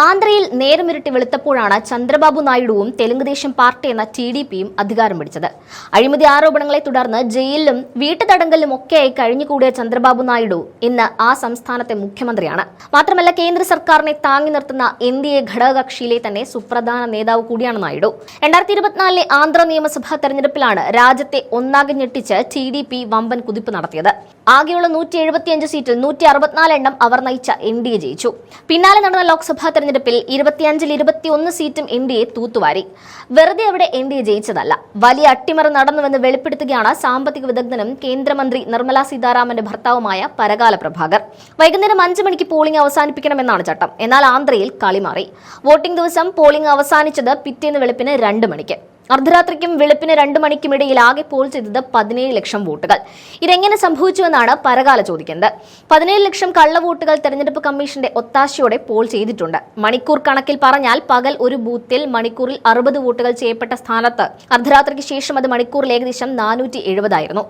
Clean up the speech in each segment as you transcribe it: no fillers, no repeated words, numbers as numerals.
ആന്ധ്രയിൽ നേരമിരട്ടി വെളുത്തപ്പോഴാണ് ചന്ദ്രബാബു നായിഡുവും തെലുങ്കുദേശം പാർട്ടി എന്ന TDPയും അധികാരം പിടിച്ചത്. അഴിമതി ആരോപണങ്ങളെ തുടർന്ന് ജയിലിലും വീട്ടുതടങ്കലിലും ഒക്കെയായി കഴിഞ്ഞുകൂടിയ ചന്ദ്രബാബു നായിഡു ഇന്ന് ആ സംസ്ഥാനത്തെ മുഖ്യമന്ത്രിയാണ്. മാത്രമല്ല കേന്ദ്ര സർക്കാരിനെ താങ്ങി നിർത്തുന്ന NDA ഘടകകക്ഷിയിലെ തന്നെ സുപ്രധാന നേതാവ് കൂടിയാണ് നായിഡു. 2024 ആന്ധ്ര നിയമസഭാ തെരഞ്ഞെടുപ്പിലാണ് രാജ്യത്തെ ഒന്നാകെ ഞെട്ടിച്ച് TDP വമ്പൻ കുതിപ്പ് നടത്തിയത്. ആകെയുള്ള 175 സീറ്റിൽ 164 എണ്ണം അവർ നയിച്ച NDA ജയിച്ചു. പിന്നാലെ നടന്ന ലോക്സഭാ തെരഞ്ഞെടുപ്പിൽ 25-ൽ 21 സീറ്റും NDA തൂത്തുവാരി. വെറുതെ അവിടെ NDA ജയിച്ചതല്ല, വലിയ അട്ടിമറി നടന്നുവെന്ന് വെളിപ്പെടുത്തുകയാണ് സാമ്പത്തിക വിദഗ്ധനും കേന്ദ്രമന്ത്രി നിർമ്മലാ സീതാരാമന്റെ ഭർത്താവുമായ പരകാല പ്രഭാകർ. വൈകുന്നേരം 5 മണിക്ക് പോളിംഗ് അവസാനിപ്പിക്കണമെന്നാണ് ചട്ടം. എന്നാൽ ആന്ധ്രയിൽ കളി മാറി. വോട്ടിംഗ് ദിവസം പോളിംഗ് അവസാനിച്ചത് പിറ്റേന്ന് വെളുപ്പിന് 2 മണിക്ക്. അർദ്ധരാത്രിക്കും വെളുപ്പിന് 2 മണിക്കുമിടയിൽ ആകെ പോൾ ചെയ്തത് 17 ലക്ഷം വോട്ടുകൾ. ഇതെങ്ങനെ സംഭവിച്ചുവെന്നാണ് പരകാല ചോദിക്കുന്നത്. 17 ലക്ഷം കള്ളവോട്ടുകൾ തെരഞ്ഞെടുപ്പ് കമ്മീഷന്റെ ഒത്താശയോടെ പോൾ ചെയ്തിട്ടുണ്ട്. മണിക്കൂർ കണക്കിൽ പറഞ്ഞാൽ പകൽ ഒരു ബൂത്തിൽ മണിക്കൂറിൽ 60 വോട്ടുകൾ ചെയ്യപ്പെട്ട സ്ഥാനത്ത് അർദ്ധരാത്രിക്ക് ശേഷം അത് മണിക്കൂറിൽ ഏകദേശം 470 ആയിരുന്നു.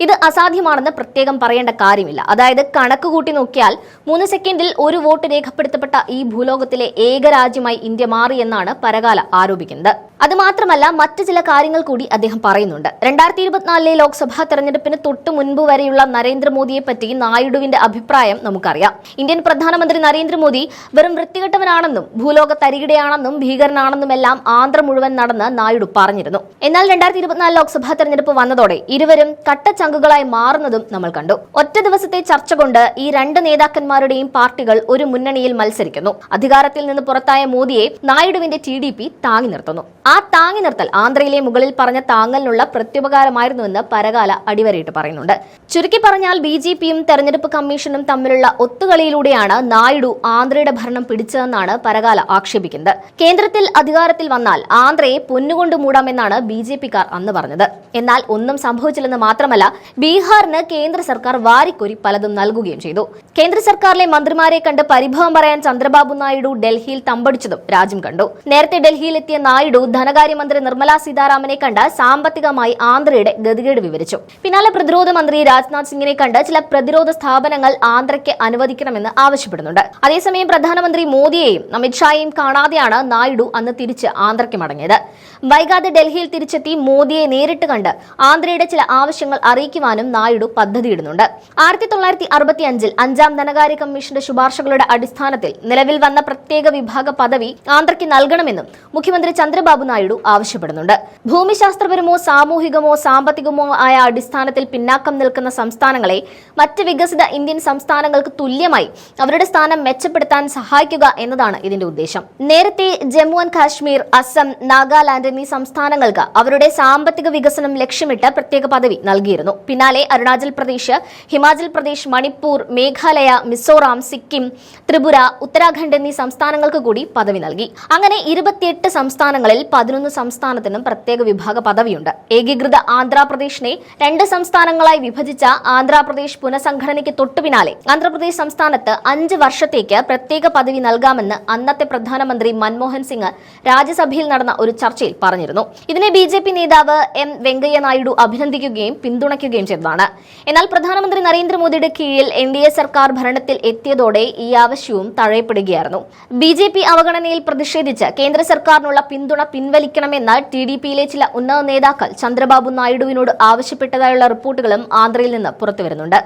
ഇത് അസാധ്യമാണെന്ന് പ്രത്യേകം പറയേണ്ട കാര്യമില്ല. അതായത് കണക്ക് കൂട്ടി നോക്കിയാൽ 3 സെക്കൻഡിൽ ഒരു വോട്ട് രേഖപ്പെടുത്തപ്പെട്ട ഈ ഭൂലോകത്തിലെ ഏക രാജ്യമായി ഇന്ത്യ മാറി എന്നാണ് പരകാല ആരോപിക്കുന്നത്. അതുമാത്രമല്ല മറ്റു ചില കാര്യങ്ങൾ കൂടി അദ്ദേഹം പറയുന്നുണ്ട്. 2024 ലോക്സഭാ തെരഞ്ഞെടുപ്പിന് തൊട്ടു മുൻപ് വരെയുള്ള നരേന്ദ്രമോദിയെ പറ്റി നായിഡുവിന്റെ അഭിപ്രായം നമുക്കറിയാം. ഇന്ത്യൻ പ്രധാനമന്ത്രി നരേന്ദ്രമോദി വെറും വൃത്തികെട്ടവനാണെന്നും ഭൂലോക തരികിടയാണെന്നും ഭീകരനാണെന്നുമെല്ലാം ആന്ധ്ര മുഴുവൻ നടന്ന് നായിഡു പറഞ്ഞിരുന്നു. എന്നാൽ 2024 ലോക്സഭാ തെരഞ്ഞെടുപ്പ് വന്നതോടെ ഇരുവരും കട്ടച്ചങ്കുകളായി മാറുന്നതും നമ്മൾ കണ്ടു. ഒറ്റ ദിവസത്തെ ചർച്ച കൊണ്ട് ഈ രണ്ട് നേതാക്കന്മാരുടെയും പാർട്ടികൾ ഒരു മുന്നണിയിൽ മത്സരിക്കുന്നു. അധികാരത്തിൽ നിന്ന് പുറത്തായ മോദിയെ നായിഡുവിന്റെ TDP താങ്ങി നിർത്തുന്നു. ആ താങ്ങി നിർത്തൽ ആന്ധ്രയിലെ മുകളിൽ പറഞ്ഞ താങ്ങലിനുള്ള പ്രത്യുപകാരമായിരുന്നുവെന്ന് പരകാല അടിവരയിട്ട് പറയുന്നുണ്ട്. ചുരുക്കി പറഞ്ഞാൽ BJPയും തെരഞ്ഞെടുപ്പ് കമ്മീഷനും തമ്മിലുള്ള ഒത്തുകളിയിലൂടെയാണ് നായിഡു ആന്ധ്രയുടെ ഭരണം പിടിച്ചതെന്നാണ് പരകാല ആക്ഷേപിക്കുന്നത്. കേന്ദ്രത്തിൽ അധികാരത്തിൽ വന്നാൽ ആന്ധ്രയെ പൊന്നുകൊണ്ട് മൂടാമെന്നാണ് BJPക്കാർ അന്ന് പറഞ്ഞത്. എന്നാൽ ഒന്നും സംഭവിച്ചില്ലെന്ന് മാത്രമല്ല, ബീഹാറിന് കേന്ദ്ര സർക്കാർ വാരിക്കോരി പലതും നൽകുകയും ചെയ്തു. കേന്ദ്ര സർക്കാരിലെ മന്ത്രിമാരെ കണ്ട് പരിഭവം പറയാൻ ചന്ദ്രബാബു നായിഡു ഡൽഹിയിൽ തമ്പടിച്ചതും രാജ്യം കണ്ടു. നേരത്തെ ഡൽഹിയിലെത്തിയ നായിഡു ധനകാര്യമന്ത്രി നിർമ്മലാ സീതാരാമനെ കണ്ട് സാമ്പത്തികമായി ആന്ധ്രയുടെ ഗതികേട് വിവരിച്ചു. പിന്നാലെ പ്രതിരോധ മന്ത്രി രാജ്നാഥ് സിംഗിനെ കണ്ട് ചില പ്രതിരോധ സ്ഥാപനങ്ങൾ ആന്ധ്രയ്ക്ക് അനുവദിക്കണമെന്ന് ആവശ്യപ്പെടുന്നുണ്ട്. അതേസമയം പ്രധാനമന്ത്രി മോദിയെയും അമിത്ഷായെയും കാണാതെയാണ് നായിഡു അന്ന് തിരിച്ച് ആന്ധ്രയ്ക്ക് മടങ്ങിയത്. വൈകാതെ ഡൽഹിയിൽ തിരിച്ചെത്തി മോദിയെ നേരിട്ട് കണ്ട് ആന്ധ്രയുടെ ചില ആവശ്യങ്ങൾ അറിയിക്കുവാനും നായിഡു പദ്ധതിയിടുന്നുണ്ട്. 1965 5ാം ധനകാര്യ കമ്മീഷന്റെ ശുപാർശകളുടെ അടിസ്ഥാനത്തിൽ നിലവിൽ വന്ന പ്രത്യേക വിഭാഗ പദവി ആന്ധ്രയ്ക്ക് നൽകണമെന്നും മുഖ്യമന്ത്രി ചന്ദ്രബാബു നായിഡു ആവശ്യപ്പെടുന്നുണ്ട്. ഭൂമിശാസ്ത്രപരമോ സാമൂഹികമോ സാമ്പത്തികമോ ആയ അടിസ്ഥാനത്തിൽ പിന്നാക്കം നിൽക്കുന്ന സംസ്ഥാനങ്ങളെ മറ്റ് വികസിത ഇന്ത്യൻ സംസ്ഥാനങ്ങൾക്ക് തുല്യമായി അവരുടെ സ്ഥാനം മെച്ചപ്പെടുത്താൻ സഹായിക്കുക എന്നതാണ് ഇതിന്റെ ഉദ്ദേശം. നേരത്തെ ജമ്മു ആൻഡ് കാശ്മീർ, അസം, നാഗാലാൻഡ് എന്നീ സംസ്ഥാനങ്ങൾക്ക് അവരുടെ സാമ്പത്തിക വികസനം ലക്ഷ്യമിട്ട് പ്രത്യേക പദവി നൽകിയിരുന്നു. പിന്നാലെ അരുണാചൽ പ്രദേശ്, ഹിമാചൽ പ്രദേശ്, മണിപ്പൂർ, മേഘാലയ, മിസോറാം, സിക്കിം, ത്രിപുര, ഉത്തരാഖണ്ഡ് എന്നീ സംസ്ഥാനങ്ങൾക്ക് കൂടി പദവി നൽകി. അങ്ങനെ 28 സംസ്ഥാനങ്ങളിൽ 11 സംസ്ഥാനത്തിനും പ്രത്യേക വിഭാഗ പദവിയുണ്ട്. ഏകീകൃത ആന്ധ്രാപ്രദേശിനെ 2 സംസ്ഥാനങ്ങളായി വിഭജിച്ച ആന്ധ്രാപ്രദേശ് പുനഃസംഘടനയ്ക്ക് തൊട്ടു പിന്നാലെ ആന്ധ്രാപ്രദേശ് സംസ്ഥാനത്ത് 5 വർഷത്തേക്ക് പ്രത്യേക പദവി നൽകാമെന്ന് അന്നത്തെ പ്രധാനമന്ത്രി മൻമോഹൻ സിംഗ് രാജ്യസഭയിൽ നടന്ന ഒരു ചർച്ചയിൽ പറഞ്ഞിരുന്നു. ഇതിനെ BJP നേതാവ് M വെങ്കയ്യ നായിഡു അഭിനന്ദിക്കുകയും പിന്തുണയ്ക്കുകയും ചെയ്തതാണ്. എന്നാൽ പ്രധാനമന്ത്രി നരേന്ദ്രമോദിയുടെ കീഴിൽ NDA സർക്കാർ ഭരണത്തിൽ എത്തിയതോടെ ഈ ആവശ്യവും തഴയപ്പെടുകയായിരുന്നു. BJP അവഗണനയിൽ പ്രതിഷേധിച്ച് കേന്ദ്ര സർക്കാരിനുള്ള പിന്തുണ പിൻവലിക്കണമെന്ന് TDPയിലെ ചില ഉന്നത നേതാക്കൾ ചന്ദ്രബാബു നായിഡുവിനോട് ആവശ്യപ്പെട്ടതായുള്ള റിപ്പോർട്ടുകളും ആന്ധ്രയിൽ നിന്ന് പുറത്തുവരുന്നുണ്ട്.